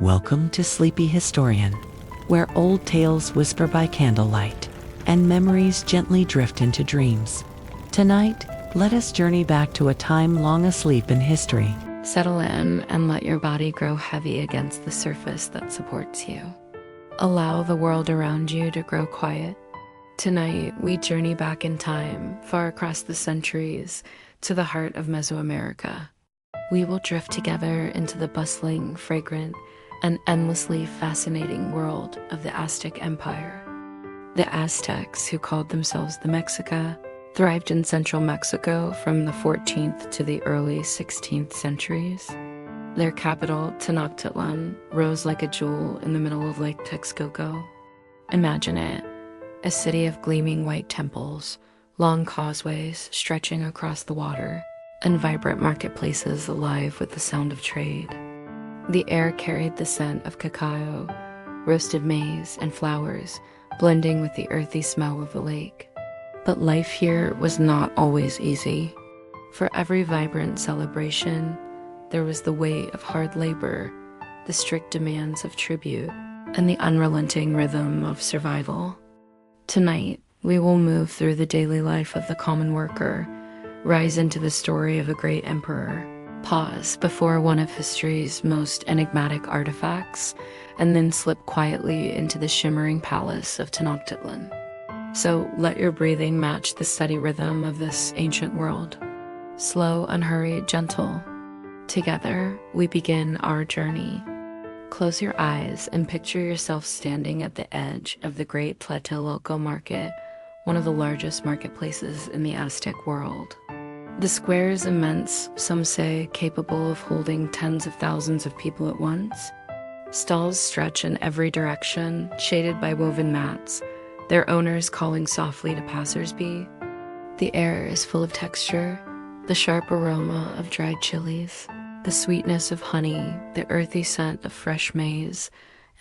Welcome to Sleepy Historian, where old tales whisper by candlelight and memories gently drift into dreams. Tonight, let us journey back to a time long asleep in history. Settle in and let your body grow heavy against the surface that supports you. Allow the world around you to grow quiet. Tonight, we journey back in time, far across the centuries, to the heart of Mesoamerica. We will drift together into the bustling, fragrant, and endlessly fascinating world of the Aztec Empire. The Aztecs, who called themselves the Mexica, thrived in central Mexico from the 14th to the early 16th centuries. Their capital, Tenochtitlan, rose like a jewel in the middle of Lake Texcoco. Imagine it, a city of gleaming white temples, long causeways stretching across the water, and vibrant marketplaces alive with the sound of trade. The air carried the scent of cacao, roasted maize, and flowers, blending with the earthy smell of the lake. But life here was not always easy. For every vibrant celebration, there was the weight of hard labor, the strict demands of tribute, and the unrelenting rhythm of survival. Tonight, we will move through the daily life of the common worker, rise into the story of a great emperor, pause before one of history's most enigmatic artifacts, and then slip quietly into the shimmering palace of Tenochtitlan. So let your breathing match the steady rhythm of this ancient world. Slow, unhurried, gentle. Together, we begin our journey. Close your eyes and picture yourself standing at the edge of the great Tlatelolco market, one of the largest marketplaces in the Aztec world. The square is immense, some say capable of holding tens of thousands of people at once. Stalls stretch in every direction, shaded by woven mats, their owners calling softly to passers-by. The air is full of texture, the sharp aroma of dried chilies, the sweetness of honey, the earthy scent of fresh maize,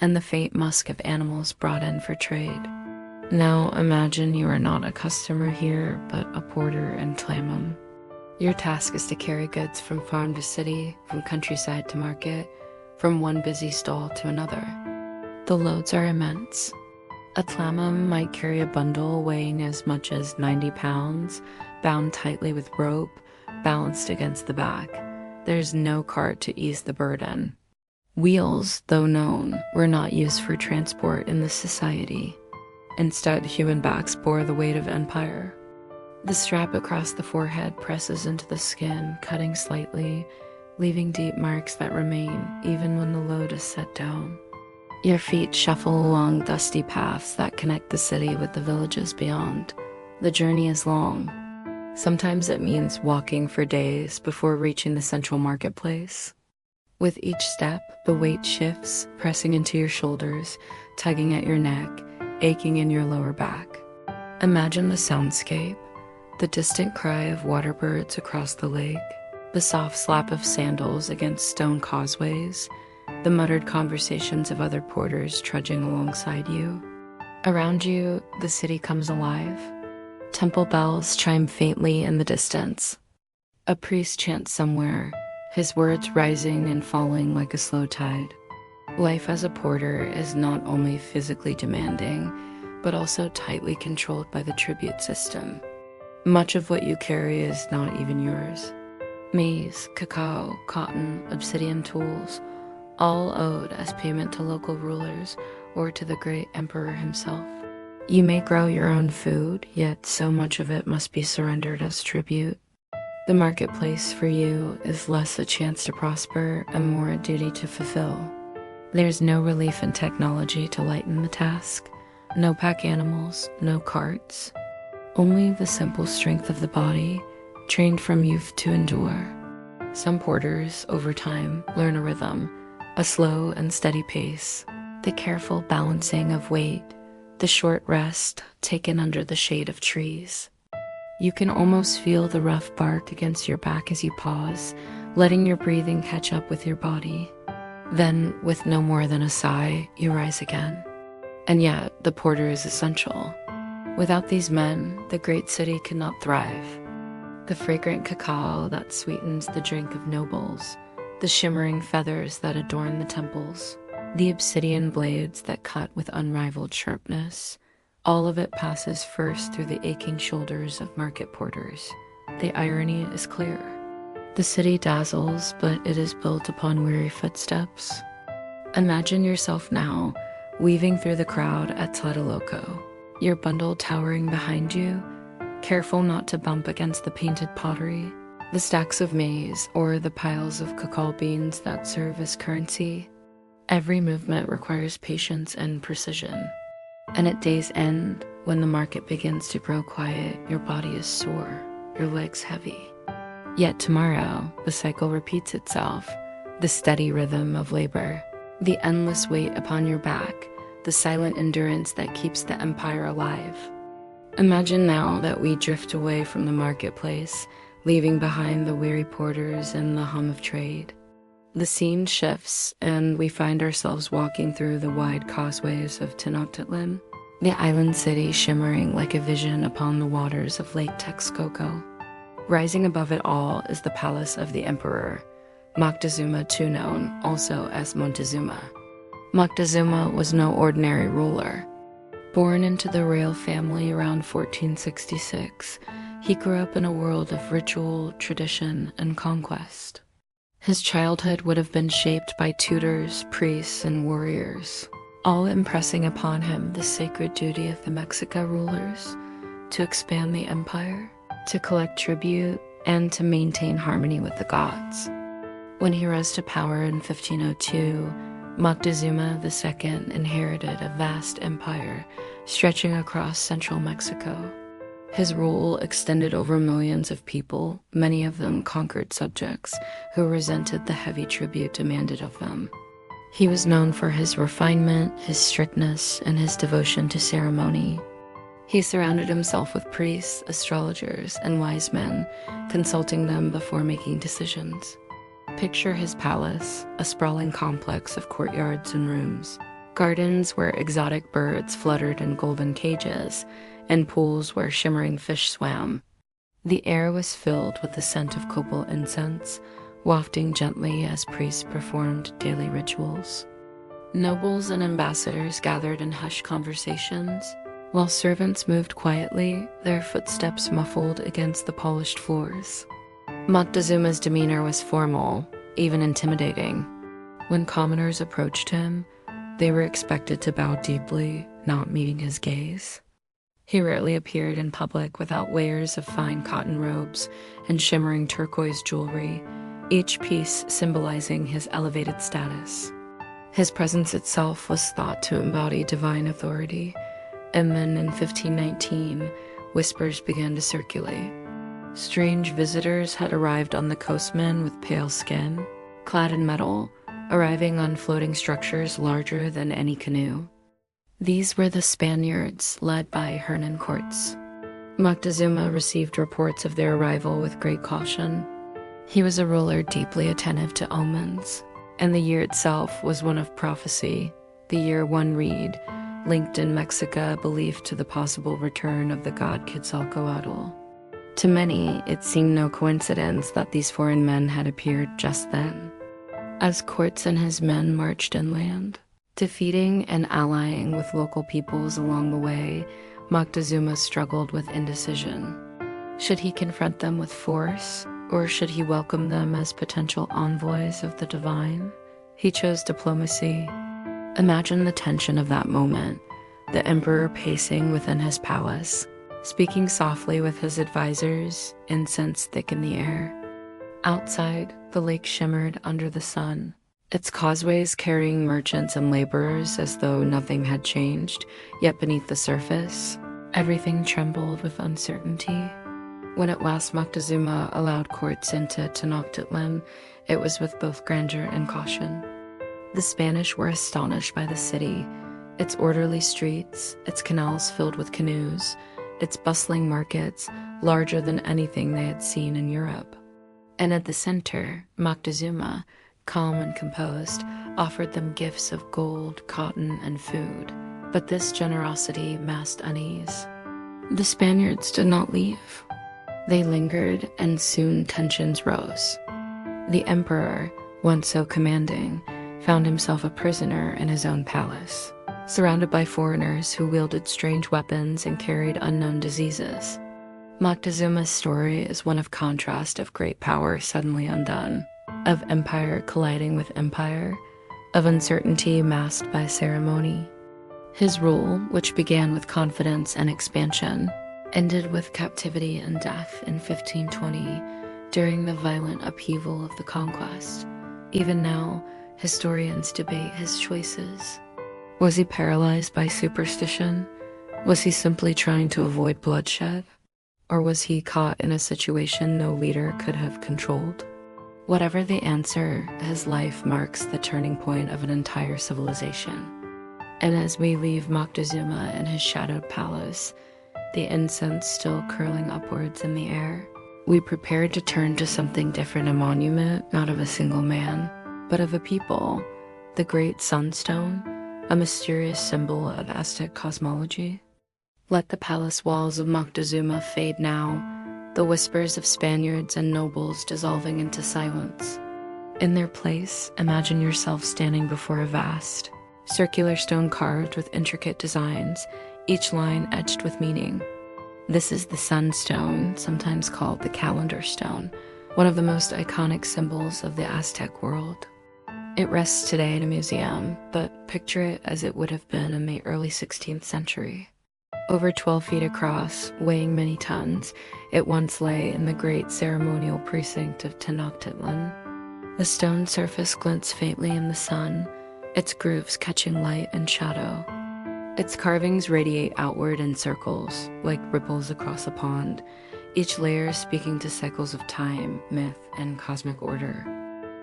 and the faint musk of animals brought in for trade. Now imagine you are not a customer here, but a porter in Tlamum. Your task is to carry goods from farm to city, from countryside to market, from one busy stall to another. The loads are immense. A Tlamum might carry a bundle weighing as much as 90 pounds, bound tightly with rope, balanced against the back. There's no cart to ease the burden. Wheels, though known, were not used for transport in this society. Instead, human backs bore the weight of empire. The strap across the forehead presses into the skin, cutting slightly, leaving deep marks that remain even when the load is set down. Your feet shuffle along dusty paths that connect the city with the villages beyond. The journey is long. Sometimes it means walking for days before reaching the central marketplace. With each step, the weight shifts, pressing into your shoulders, tugging at your neck, aching in your lower back. Imagine the soundscape. The distant cry of water birds across the lake, the soft slap of sandals against stone causeways, the muttered conversations of other porters trudging alongside you. Around you, the city comes alive. Temple bells chime faintly in the distance. A priest chants somewhere, his words rising and falling like a slow tide. Life as a porter is not only physically demanding, but also tightly controlled by the tribute system. Much of what you carry is not even yours. Maize, cacao, cotton, obsidian tools, all owed as payment to local rulers or to the great emperor himself. You may grow your own food, yet so much of it must be surrendered as tribute. The marketplace for you is less a chance to prosper and more a duty to fulfill. There's no relief in technology to lighten the task, no pack animals, no carts. Only the simple strength of the body, trained from youth to endure. Some porters, over time, learn a rhythm, a slow and steady pace, the careful balancing of weight, the short rest taken under the shade of trees. You can almost feel the rough bark against your back as you pause, letting your breathing catch up with your body. Then, with no more than a sigh, you rise again. And yet, the porter is essential. Without these men, the great city could not thrive. The fragrant cacao that sweetens the drink of nobles, the shimmering feathers that adorn the temples, The obsidian blades that cut with unrivaled sharpness, all of it passes first through the aching shoulders of market porters. The irony is clear. The city dazzles, but it is built upon weary footsteps. Imagine yourself now, weaving through the crowd at Tlatelolco, your bundle towering behind you, careful not to bump against the painted pottery, the stacks of maize, or the piles of cacao beans that serve as currency. Every movement requires patience and precision. And at day's end, when the market begins to grow quiet, your body is sore, your legs heavy. Yet tomorrow, the cycle repeats itself, the steady rhythm of labor, the endless weight upon your back, the silent endurance that keeps the empire alive. Imagine now that we drift away from the marketplace, leaving behind the weary porters and the hum of trade. The scene shifts, and we find ourselves walking through the wide causeways of Tenochtitlan, the island city shimmering like a vision upon the waters of Lake Texcoco. Rising above it all is the palace of the emperor, Moctezuma II, known also as Montezuma. Moctezuma was no ordinary ruler. Born into the royal family around 1466, he grew up in a world of ritual, tradition, and conquest. His childhood would have been shaped by tutors, priests, and warriors, all impressing upon him the sacred duty of the Mexica rulers to expand the empire, to collect tribute, and to maintain harmony with the gods. When he rose to power in 1502, Moctezuma II inherited a vast empire stretching across central Mexico. His rule extended over millions of people, many of them conquered subjects, who resented the heavy tribute demanded of them. He was known for his refinement, his strictness, and his devotion to ceremony. He surrounded himself with priests, astrologers, and wise men, consulting them before making decisions. Picture his palace, a sprawling complex of courtyards and rooms, gardens where exotic birds fluttered in golden cages, and pools where shimmering fish swam. The air was filled with the scent of copal incense, wafting gently as priests performed daily rituals. Nobles and ambassadors gathered in hushed conversations, while servants moved quietly, their footsteps muffled against the polished floors. Moctezuma's demeanor was formal, even intimidating. When commoners approached him, they were expected to bow deeply, not meeting his gaze. He rarely appeared in public without layers of fine cotton robes and shimmering turquoise jewelry, each piece symbolizing his elevated status. His presence itself was thought to embody divine authority, and then in 1519, whispers began to circulate. Strange visitors had arrived on the coastmen with pale skin, clad in metal, arriving on floating structures larger than any canoe. These were the Spaniards, led by Hernan Cortes. Moctezuma received reports of their arrival with great caution. He was a ruler deeply attentive to omens, and the year itself was one of prophecy, the year one reed, linked in Mexica belief to the possible return of the god Quetzalcoatl. To many, it seemed no coincidence that these foreign men had appeared just then. As Cortes and his men marched inland, defeating and allying with local peoples along the way, Moctezuma struggled with indecision. Should he confront them with force, or should he welcome them as potential envoys of the divine? He chose diplomacy. Imagine the tension of that moment, the emperor pacing within his palace, speaking softly with his advisors, incense thick in the air. Outside, the lake shimmered under the sun, its causeways carrying merchants and laborers as though nothing had changed, yet beneath the surface, everything trembled with uncertainty. When at last Moctezuma allowed Cortes into Tenochtitlan, it was with both grandeur and caution. The Spanish were astonished by the city, its orderly streets, its canals filled with canoes, its bustling markets, larger than anything they had seen in Europe. And at the center, Moctezuma, calm and composed, offered them gifts of gold, cotton, and food. But this generosity masked unease. The Spaniards did not leave. They lingered, and soon tensions rose. The emperor, once so commanding, found himself a prisoner in his own palace, surrounded by foreigners who wielded strange weapons and carried unknown diseases. Moctezuma's story is one of contrast, of great power suddenly undone, of empire colliding with empire, of uncertainty masked by ceremony. His rule, which began with confidence and expansion, ended with captivity and death in 1520 during the violent upheaval of the conquest. Even now, historians debate his choices. Was he paralyzed by superstition? Was he simply trying to avoid bloodshed? Or was he caught in a situation no leader could have controlled? Whatever the answer, his life marks the turning point of an entire civilization. And as we leave Moctezuma in his shadowed palace, the incense still curling upwards in the air, we prepare to turn to something different, a monument, not of a single man, but of a people, the great sunstone, a mysterious symbol of Aztec cosmology. Let the palace walls of Moctezuma fade now, the whispers of Spaniards and nobles dissolving into silence. In their place, imagine yourself standing before a vast, circular stone carved with intricate designs, each line etched with meaning. This is the sunstone, sometimes called the calendar stone, one of the most iconic symbols of the Aztec world. It rests today in a museum, but picture it as it would have been in the early 16th century. Over 12 feet across, weighing many tons, it once lay in the great ceremonial precinct of Tenochtitlan. The stone surface glints faintly in the sun, its grooves catching light and shadow. Its carvings radiate outward in circles, like ripples across a pond, each layer speaking to cycles of time, myth, and cosmic order.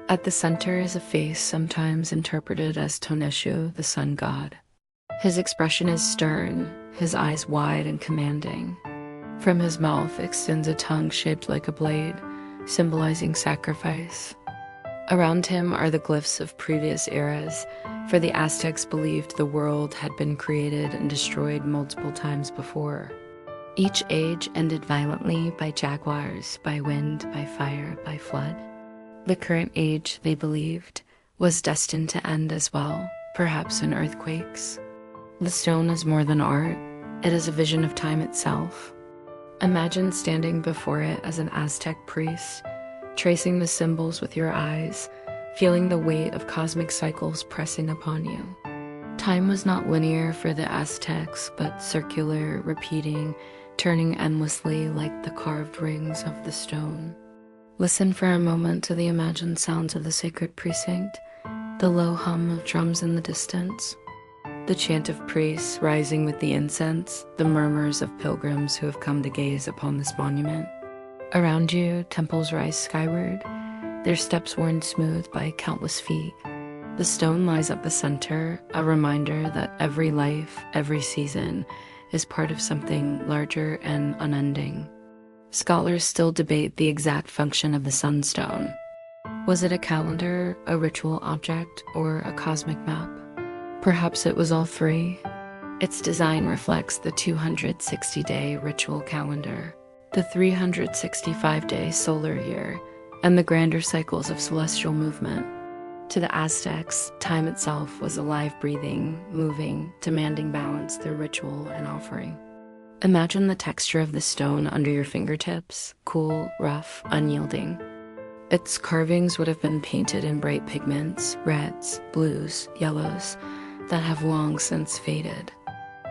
At the center is a face sometimes interpreted as Toneshu, the sun god. His expression is stern, his eyes wide and commanding. From his mouth extends a tongue shaped like a blade, symbolizing sacrifice. Around him are the glyphs of previous eras, for the Aztecs believed the world had been created and destroyed multiple times before. Each age ended violently by jaguars, by wind, by fire, by flood. The current age, they believed, was destined to end as well, perhaps in earthquakes. The stone is more than art, it is a vision of time itself. Imagine standing before it as an Aztec priest, tracing the symbols with your eyes, feeling the weight of cosmic cycles pressing upon you. Time was not linear for the Aztecs, but circular, repeating, turning endlessly like the carved rings of the stone. Listen for a moment to the imagined sounds of the sacred precinct, the low hum of drums in the distance, the chant of priests rising with the incense, the murmurs of pilgrims who have come to gaze upon this monument. Around you, temples rise skyward, their steps worn smooth by countless feet. The stone lies at the center, a reminder that every life, every season, is part of something larger and unending. Scholars still debate the exact function of the sunstone. Was it a calendar, a ritual object, or a cosmic map? Perhaps it was all three. Its design reflects the 260-day ritual calendar, the 365-day solar year, and the grander cycles of celestial movement. To the Aztecs, time itself was alive, breathing, moving, demanding balance through ritual and offering. Imagine the texture of the stone under your fingertips, cool, rough, unyielding. Its carvings would have been painted in bright pigments, reds, blues, yellows, that have long since faded.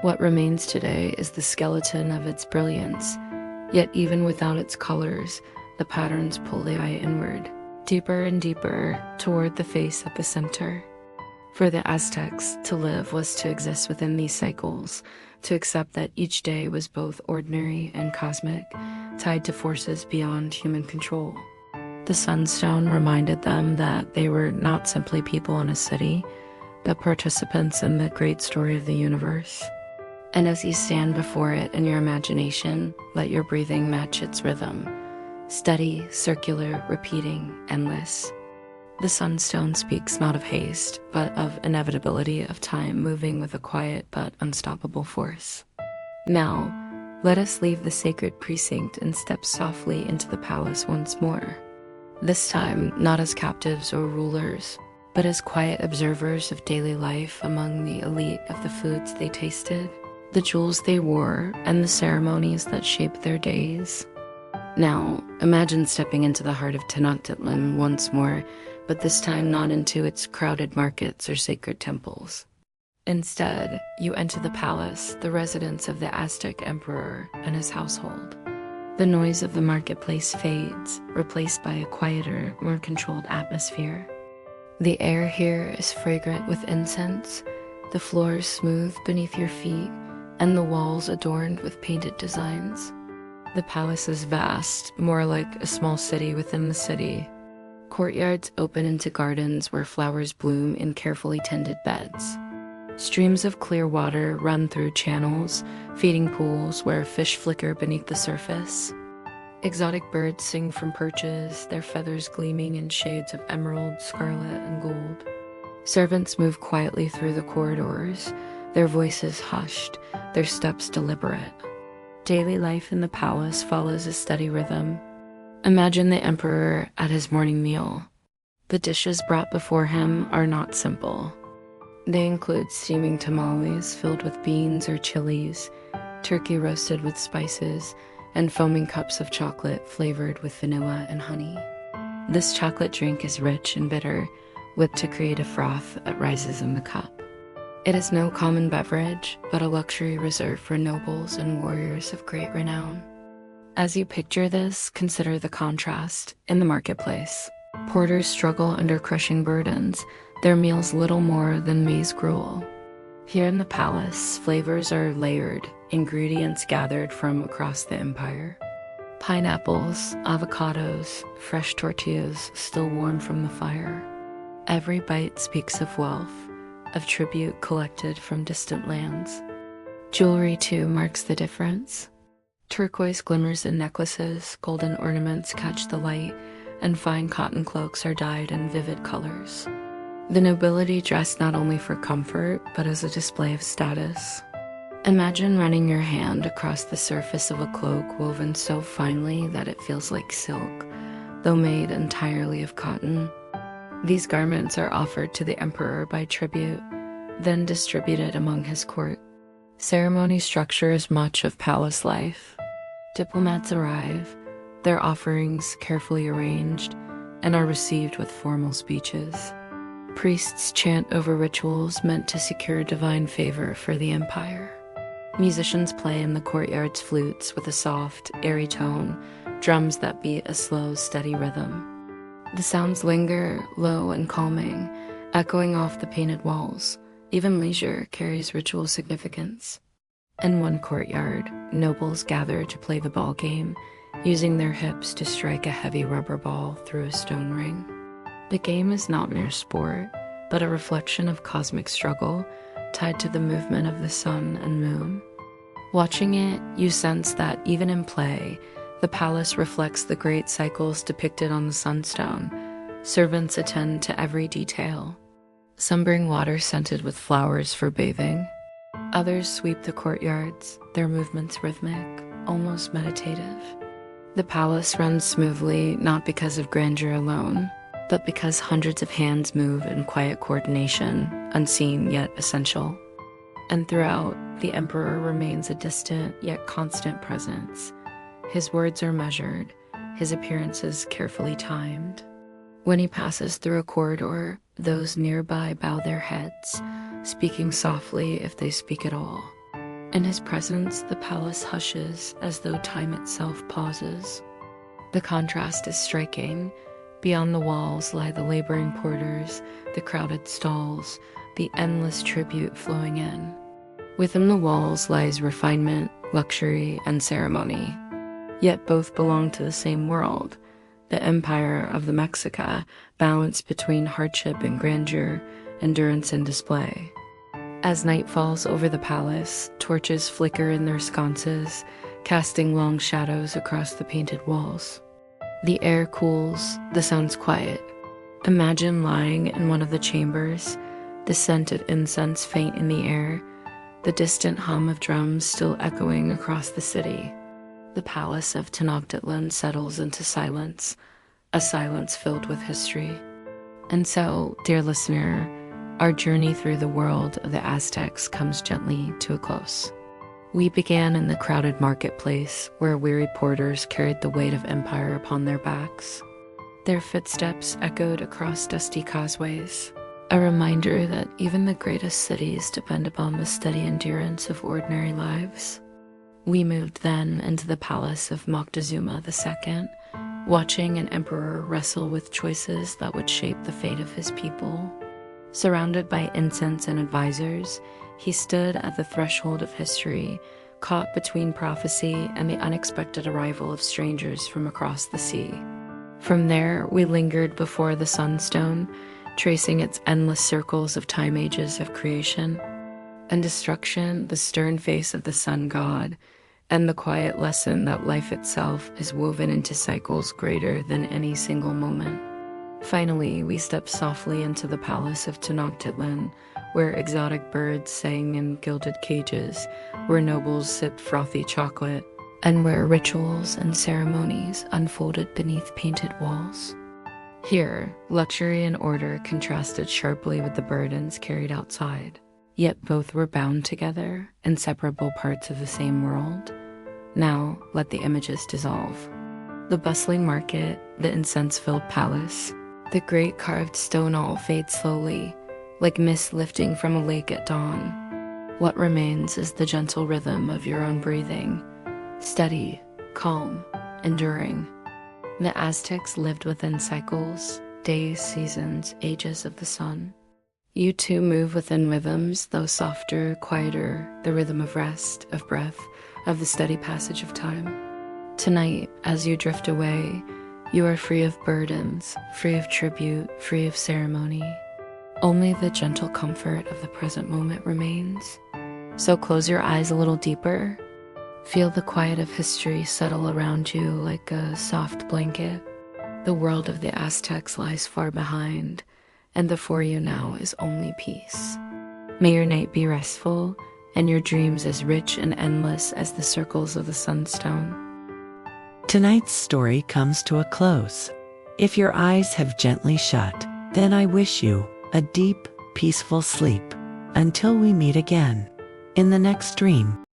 What remains today is the skeleton of its brilliance, yet even without its colors, the patterns pull the eye inward, deeper and deeper toward the face at the center. For the Aztecs, to live was to exist within these cycles, to accept that each day was both ordinary and cosmic, tied to forces beyond human control. The sunstone reminded them that they were not simply people in a city, but participants in the great story of the universe. And as you stand before it in your imagination, let your breathing match its rhythm. Steady, circular, repeating, endless. The sunstone speaks not of haste, but of inevitability of time moving with a quiet but unstoppable force. Now, let us leave the sacred precinct and step softly into the palace once more. This time, not as captives or rulers, but as quiet observers of daily life among the elite of the foods they tasted, the jewels they wore, and the ceremonies that shaped their days. Now, imagine stepping into the heart of Tenochtitlan once more, but this time not into its crowded markets or sacred temples. Instead, you enter the palace, the residence of the Aztec emperor and his household. The noise of the marketplace fades, replaced by a quieter, more controlled atmosphere. The air here is fragrant with incense, the floors smooth beneath your feet, and the walls adorned with painted designs. The palace is vast, more like a small city within the city. Courtyards open into gardens where flowers bloom in carefully tended beds. Streams of clear water run through channels, feeding pools where fish flicker beneath the surface. Exotic birds sing from perches, their feathers gleaming in shades of emerald, scarlet, and gold. Servants move quietly through the corridors, their voices hushed, their steps deliberate. Daily life in the palace follows a steady rhythm. Imagine the emperor at his morning meal. The dishes brought before him are not simple. They include steaming tamales filled with beans or chilies, turkey roasted with spices, and foaming cups of chocolate flavored with vanilla and honey. This chocolate drink is rich and bitter, whipped to create a froth that rises in the cup. It is no common beverage, but a luxury reserved for nobles and warriors of great renown. As you picture this, consider the contrast in the marketplace. Porters struggle under crushing burdens, their meals little more than maize gruel. Here in the palace, flavors are layered, ingredients gathered from across the empire. Pineapples, avocados, fresh tortillas still warm from the fire. Every bite speaks of wealth, of tribute collected from distant lands. Jewelry, too, marks the difference. Turquoise glimmers in necklaces, golden ornaments catch the light, and fine cotton cloaks are dyed in vivid colors. The nobility dress not only for comfort, but as a display of status. Imagine running your hand across the surface of a cloak woven so finely that it feels like silk, though made entirely of cotton. These garments are offered to the emperor by tribute, then distributed among his court. Ceremony structures much of palace life. Diplomats arrive, their offerings carefully arranged, and are received with formal speeches. Priests chant over rituals meant to secure divine favor for the empire. Musicians play in the courtyard's flutes with a soft, airy tone, drums that beat a slow, steady rhythm. The sounds linger, low and calming, echoing off the painted walls. Even leisure carries ritual significance. In one courtyard, nobles gather to play the ball game, using their hips to strike a heavy rubber ball through a stone ring. The game is not mere sport, but a reflection of cosmic struggle tied to the movement of the sun and moon. Watching it, you sense that even in play, the palace reflects the great cycles depicted on the sunstone. Servants attend to every detail. Some bring water scented with flowers for bathing. Others sweep the courtyards, their movements rhythmic, almost meditative. The palace runs smoothly not because of grandeur alone, but because hundreds of hands move in quiet coordination, unseen yet essential. And throughout, the emperor remains a distant yet constant presence. His words are measured, his appearances carefully timed. When he passes through a corridor, those nearby bow their heads, speaking softly if they speak at all. In his presence, the palace hushes as though time itself pauses. The contrast is striking. Beyond the walls lie the laboring porters, the crowded stalls, the endless tribute flowing in. Within the walls lies refinement, luxury, and ceremony. Yet both belong to the same world, the empire of the Mexica, balanced between hardship and grandeur, endurance and display. As night falls over the palace, torches flicker in their sconces, casting long shadows across the painted walls. The air cools, the sounds quiet. Imagine lying in one of the chambers, the scent of incense faint in the air, the distant hum of drums still echoing across the city. The palace of Tenochtitlan settles into silence, a silence filled with history. And so, dear listener, our journey through the world of the Aztecs comes gently to a close. We began in the crowded marketplace where weary porters carried the weight of empire upon their backs. Their footsteps echoed across dusty causeways, a reminder that even the greatest cities depend upon the steady endurance of ordinary lives. We moved then into the palace of Moctezuma II, watching an emperor wrestle with choices that would shape the fate of his people. Surrounded by incense and advisors, he stood at the threshold of history, caught between prophecy and the unexpected arrival of strangers from across the sea. From there, we lingered before the sunstone, tracing its endless circles of time ages of creation and destruction, the stern face of the sun god, and the quiet lesson that life itself is woven into cycles greater than any single moment. Finally, we stepped softly into the palace of Tenochtitlan, where exotic birds sang in gilded cages, where nobles sipped frothy chocolate, and where rituals and ceremonies unfolded beneath painted walls. Here, luxury and order contrasted sharply with the burdens carried outside, yet both were bound together, inseparable parts of the same world. Now, let the images dissolve. The bustling market, the incense-filled palace, the great carved stone all fade slowly, like mist lifting from a lake at dawn. What remains is the gentle rhythm of your own breathing, steady, calm, enduring. The Aztecs lived within cycles, days, seasons, ages of the sun. You too move within rhythms, though softer, quieter, the rhythm of rest, of breath, of the steady passage of time. Tonight, as you drift away, you are free of burdens, free of tribute, free of ceremony. Only the gentle comfort of the present moment remains. So close your eyes a little deeper. Feel the quiet of history settle around you like a soft blanket. The world of the Aztecs lies far behind, and before you now is only peace. May your night be restful, and your dreams as rich and endless as the circles of the sunstone. Tonight's story comes to a close. If your eyes have gently shut, then I wish you a deep, peaceful sleep. Until we meet again in the next dream.